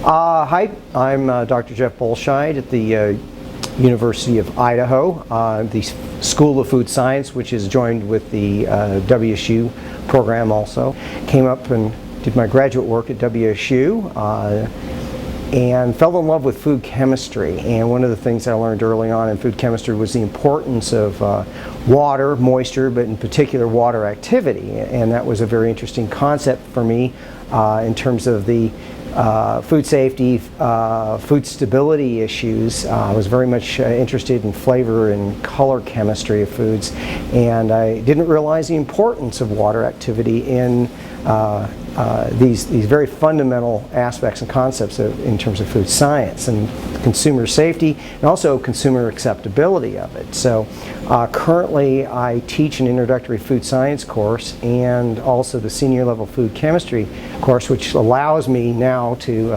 Hi, I'm Dr. Jeff Bohlscheid at the University of Idaho, the School of Food Science, which is joined with the WSU program also. Came up and did my graduate work at WSU and fell in love with food chemistry. And one of the things I learned early on in food chemistry was the importance of water, moisture, but in particular water activity. And that was a very interesting concept for me in terms of the food safety, food stability issues. I was very much interested in flavor and color chemistry of foods, and I didn't realize the importance of water activity in these very fundamental aspects and concepts in terms of food science and consumer safety and also consumer acceptability of it. So currently I teach an introductory food science course and also the senior level food chemistry course, which allows me now to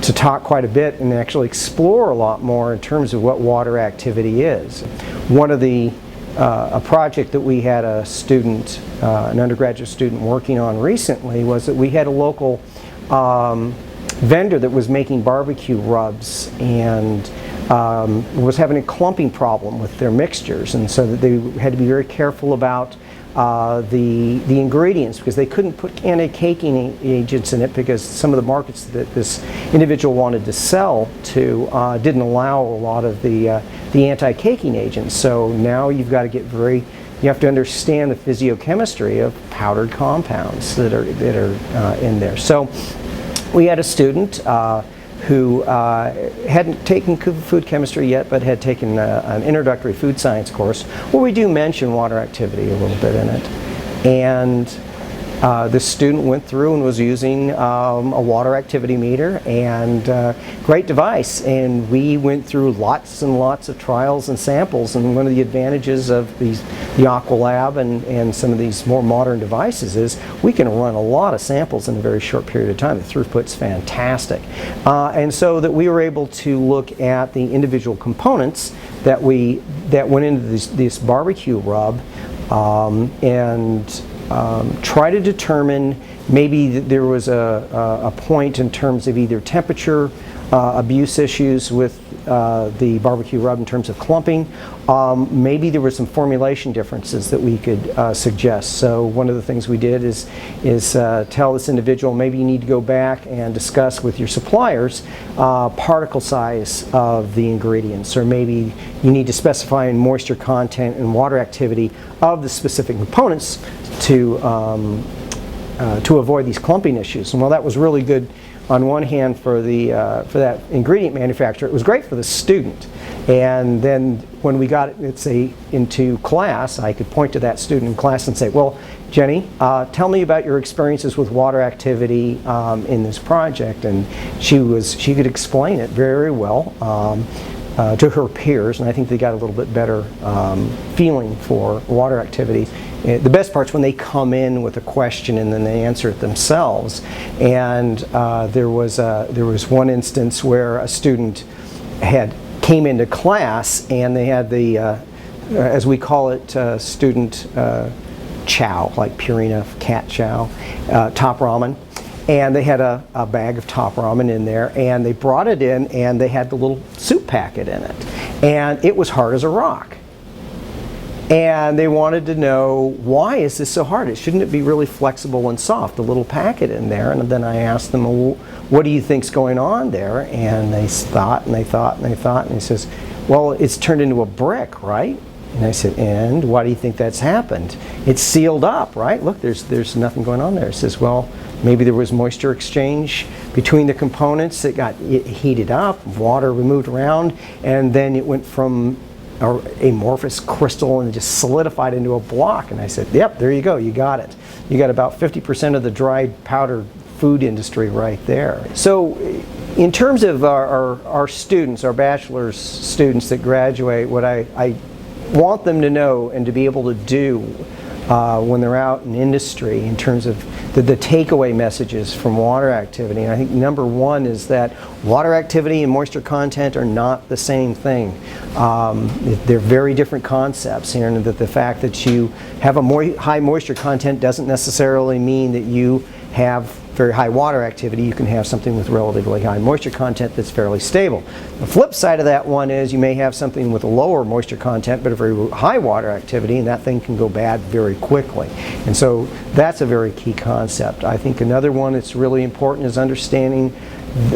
talk quite a bit and actually explore a lot more in terms of what water activity is. One of the a project that we had a student, an undergraduate student working on recently was that we had a local vendor that was making barbecue rubs and was having a clumping problem with their mixtures, and so that they had to be very careful about the ingredients because they couldn't put anti-caking agents in it because some of the markets that this individual wanted to sell to didn't allow a lot of the anti-caking agents. So now you've got to get you have to understand the physiochemistry of powdered compounds that are in there. So we had a student who hadn't taken food chemistry yet, but had taken an introductory food science course where we do mention water activity a little bit in it. And this student went through and was using a water activity meter, and great device. And we went through lots and lots of trials and samples, and one of the advantages of the Aqualab and some of these more modern devices is we can run a lot of samples in a very short period of time. The throughput's fantastic. And so that we were able to look at the individual components that went into this barbecue rub and try to determine maybe there was a point in terms of either temperature abuse issues with the barbecue rub in terms of clumping. Maybe there were some formulation differences that we could suggest. So one of the things we did is tell this individual maybe you need to go back and discuss with your suppliers particle size of the ingredients, or maybe you need to specify in moisture content and water activity of the specific components to avoid these clumping issues. And while that was really good on one hand for that ingredient manufacturer, it was great for the student. And then when we got it, into class, I could point to that student in class and say, well, Jenny, tell me about your experiences with water activity in this project. And she could explain it very well to her peers, and I think they got a little bit better feeling for water activity. The best part's when they come in with a question and then they answer it themselves. And there was one instance where a student came into class and they had the, as we call it, student chow, like Purina cat chow, top ramen. And they had a bag of top ramen in there, and they brought it in and they had the little soup packet in it. And it was hard as a rock. And they wanted to know, why is this so hard? Shouldn't it be really flexible and soft, the little packet in there? And then I asked them, well, what do you think's going on there? And they thought and they thought and they thought, and he says, well, it's turned into a brick, right? And I said, and why do you think that's happened? It's sealed up, right? Look, there's nothing going on there. He says, well, maybe there was moisture exchange between the components that got heated up, water moved around, and then it went from amorphous crystal and just solidified into a block. And I said, yep, there you go, you got it. You got about 50% of the dried powdered food industry right there. So in terms of our students, our bachelor's students that graduate, what I want them to know and to be able to do when they're out in industry in terms of the takeaway messages from water activity. And I think number one is that water activity and moisture content are not the same thing. They're very different concepts here, and that the fact that you have a high moisture content doesn't necessarily mean that you have very high water activity, you can have something with relatively high moisture content that's fairly stable. The flip side of that one is you may have something with a lower moisture content but a very high water activity, and that thing can go bad very quickly. And so that's a very key concept. I think another one that's really important is understanding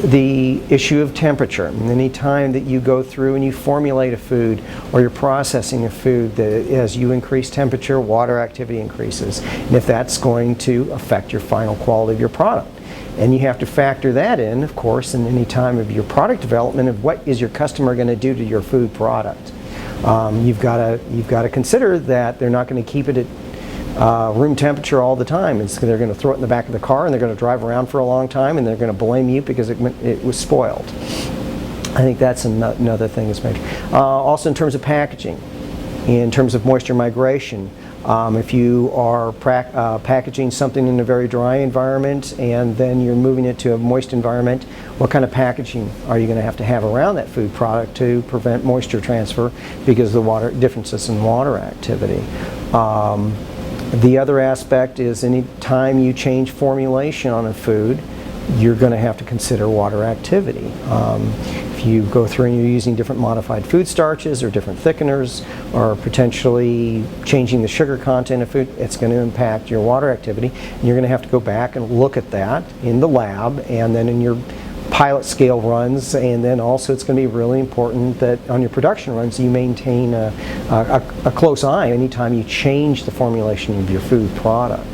the issue of temperature. And any time that you go through and you formulate a food or you're processing a food, that as you increase temperature, water activity increases. And if that's going to affect your final quality of your product. And you have to factor that in, of course, in any time of your product development of what is your customer going to do to your food product. You've got to consider that they're not going to keep it at room temperature all the time. They're going to throw it in the back of the car and they're going to drive around for a long time and they're going to blame you because it was spoiled. I think that's another thing that's major. Also in terms of packaging, in terms of moisture migration, if you are packaging something in a very dry environment and then you're moving it to a moist environment, what kind of packaging are you going to have around that food product to prevent moisture transfer because of the differences in water activity? The other aspect is any time you change formulation on a food, you're going to have to consider water activity. If you go through and you're using different modified food starches or different thickeners or potentially changing the sugar content of food, it's going to impact your water activity. And you're going to have to go back and look at that in the lab and then in your pilot scale runs, and then also it's going to be really important that on your production runs you maintain a close eye anytime you change the formulation of your food product.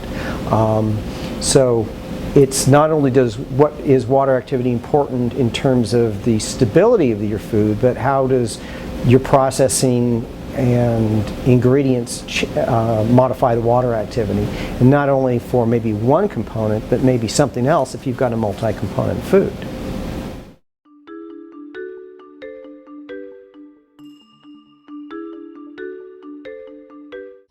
So it's not only what is water activity important in terms of the stability of your food, but how does your processing and ingredients modify the water activity, and not only for maybe one component but maybe something else if you've got a multi-component food.